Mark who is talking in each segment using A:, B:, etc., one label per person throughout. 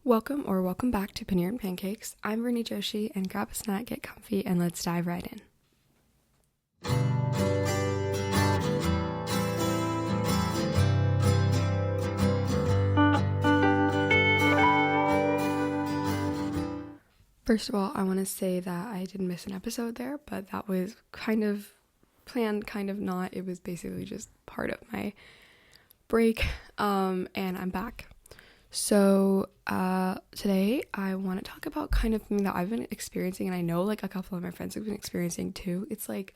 A: Welcome back to Paneer and Pancakes. I'm Vaaruni Joshi, and grab a snack, get comfy, and let's dive right in. First of all, I want to say that I didn't miss an episode there, but that was kind of planned, kind of not. It was basically just part of my break, and I'm back. So today I want to talk about kind of something that I've been experiencing, and I know like a couple of my friends have been experiencing too. It's like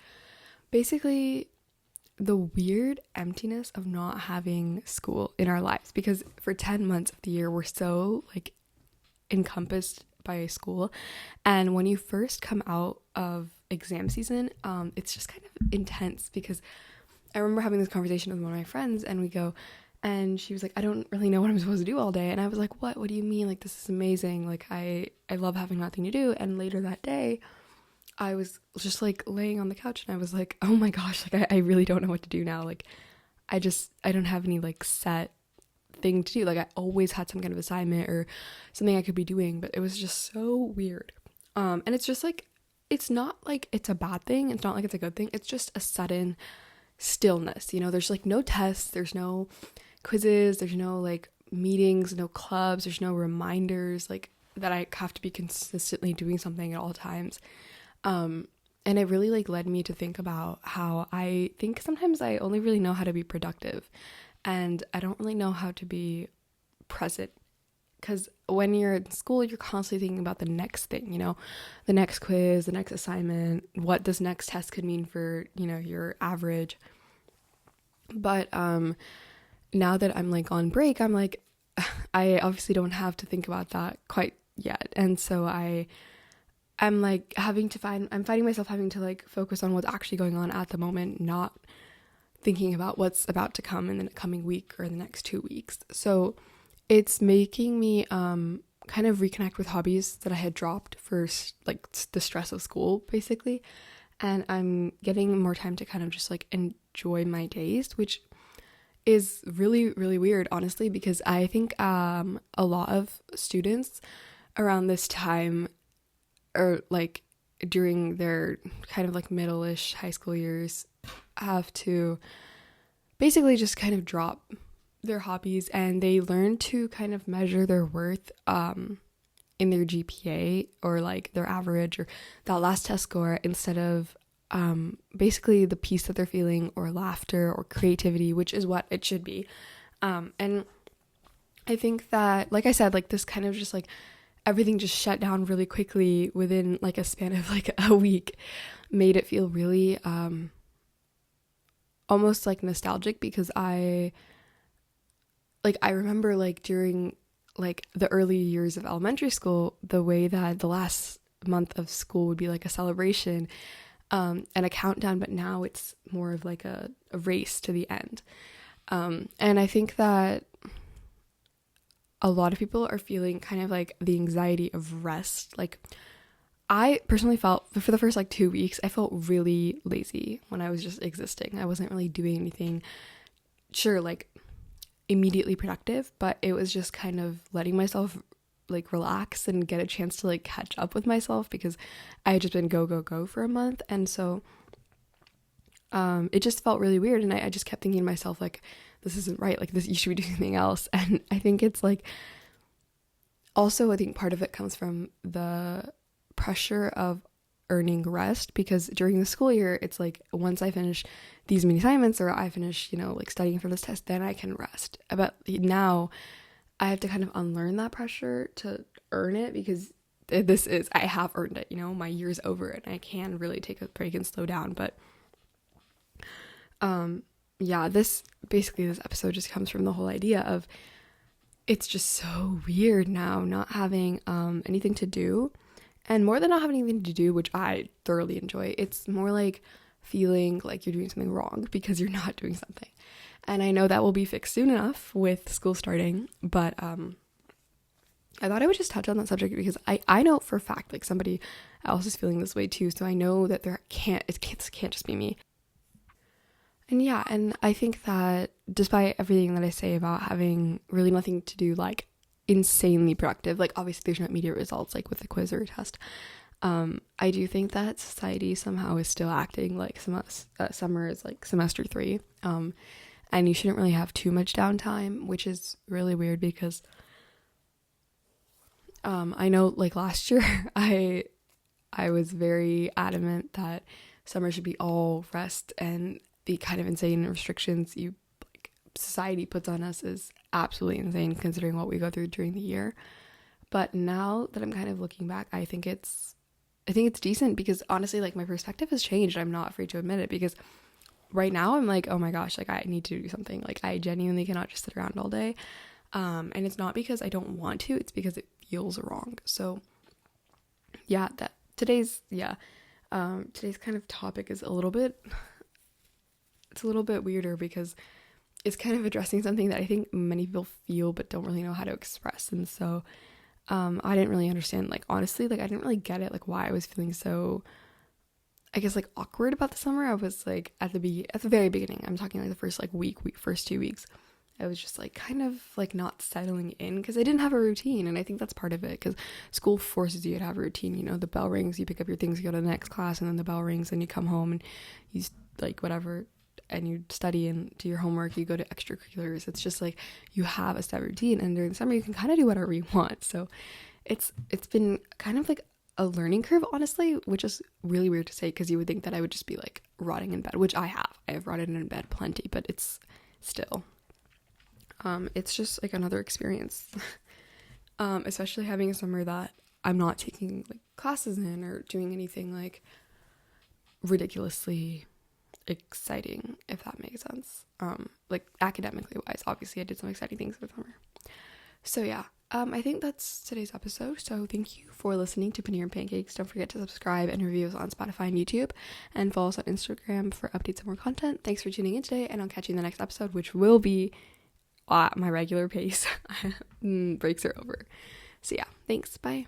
A: basically the weird emptiness of not having school in our lives, because for 10 months of the year we're so like encompassed by school, and when you first come out of exam season, it's just kind of intense, because I remember having this conversation with one of my friends, and she was like, I don't really know what I'm supposed to do all day. And I was like, what do you mean? Like, this is amazing. Like, I love having nothing to do. And later that day, I was just like laying on the couch, and I was like, oh my gosh, like I really don't know what to do now. Like, I don't have any like set thing to do. Like, I always had some kind of assignment or something I could be doing, but it was just so weird. And it's just like, it's not like it's a bad thing. It's not like it's a good thing. It's just a sudden stillness. You know, there's like no tests, there's no quizzes, there's no like meetings, no clubs, there's no reminders like that I have to be consistently doing something at all times. And it really like led me to think about how I think sometimes I only really know how to be productive, and I don't really know how to be present, because when you're in school, you're constantly thinking about the next thing, you know, the next quiz, the next assignment, what this next test could mean for, you know, your average. But now that I'm like on break, I'm like, I obviously don't have to think about that quite yet. And so I'm like I'm finding myself having to like focus on what's actually going on at the moment, not thinking about what's about to come in the coming week or the next 2 weeks. So it's making me kind of reconnect with hobbies that I had dropped for like the stress of school, basically. And I'm getting more time to kind of just like enjoy my days, which is really, really weird, honestly, because I think a lot of students around this time, or like during their kind of like middle-ish high school years, have to basically just kind of drop their hobbies, and they learn to kind of measure their worth in their GPA or like their average or that last test score, instead of basically the peace that they're feeling, or laughter, or creativity, which is what it should be. And I think that, like I said, like this kind of just like everything just shut down really quickly within like a span of like a week made it feel really almost like nostalgic, because I remember like during like the early years of elementary school, the way that the last month of school would be like a celebration and a countdown, but now it's more of like a race to the end. And I think that a lot of people are feeling kind of like the anxiety of rest. Like, I personally felt for the first like 2 weeks, I felt really lazy when I was just existing. I wasn't really doing anything, sure, like immediately productive, but it was just kind of letting myself like relax and get a chance to like catch up with myself, because I had just been go for a month. And so it just felt really weird, and I just kept thinking to myself, like, this isn't right, like this, you should be doing something else. And I think it's like, also I think part of it comes from the pressure of earning rest, because during the school year, it's like, once I finish these many assignments, or I finish, you know, like studying for this test, then I can rest. But now I have to kind of unlearn that pressure to earn it, because I have earned it, you know, my year's over, and I can really take a break and slow down. But yeah, this episode just comes from the whole idea of, it's just so weird now not having anything to do. And more than not having anything to do, which I thoroughly enjoy, it's more like feeling like you're doing something wrong because you're not doing something. And I know that will be fixed soon enough with school starting, but I thought I would just touch on that subject, because I know for a fact like somebody else is feeling this way too. So I know that it can't just be me. And yeah, and I think that despite everything that I say about having really nothing to do, like insanely productive. Like, obviously there's no immediate results like with the quiz or a test. I do think that society somehow is still acting like summer is like semester 3, and you shouldn't really have too much downtime, which is really weird because I know like last year I was very adamant that summer should be all rest, and the kind of insane restrictions society puts on us is absolutely insane considering what we go through during the year. But now that I'm kind of looking back, I think it's decent, because honestly, like, my perspective has changed. I'm not afraid to admit it, because right now I'm like, oh my gosh, like, I need to do something. Like, I genuinely cannot just sit around all day. And it's not because I don't want to, it's because it feels wrong. So yeah, today's kind of topic is a little bit weirder, because it's kind of addressing something that I think many people feel but don't really know how to express. And so I didn't really understand, like, honestly, like, I didn't really get it, like, why I was feeling so, I guess, like, awkward about the summer. I was like, at the very beginning, I'm talking like the first like first 2 weeks, I was just like kind of like not settling in, because I didn't have a routine. And I think that's part of it, because school forces you to have a routine. You know, the bell rings, you pick up your things, you go to the next class, and then the bell rings and you come home and you like whatever, and you study and do your homework, you go to extracurriculars. It's just like you have a set routine, and during the summer you can kind of do whatever you want. So it's been kind of like a learning curve, honestly, which is really weird to say, because you would think that I would just be like rotting in bed, which I have rotted in bed plenty, but it's still it's just like another experience. Especially having a summer that I'm not taking like classes in or doing anything like ridiculously exciting, if that makes sense. Like academically wise, obviously I did some exciting things this summer. So yeah, I think that's today's episode. So thank you for listening to Paneer and Pancakes. Don't forget to subscribe and review us on Spotify and YouTube, and follow us on Instagram for updates and more content. Thanks for tuning in today, and I'll catch you in the next episode, which will be at my regular pace. Breaks are over. So yeah, thanks, bye.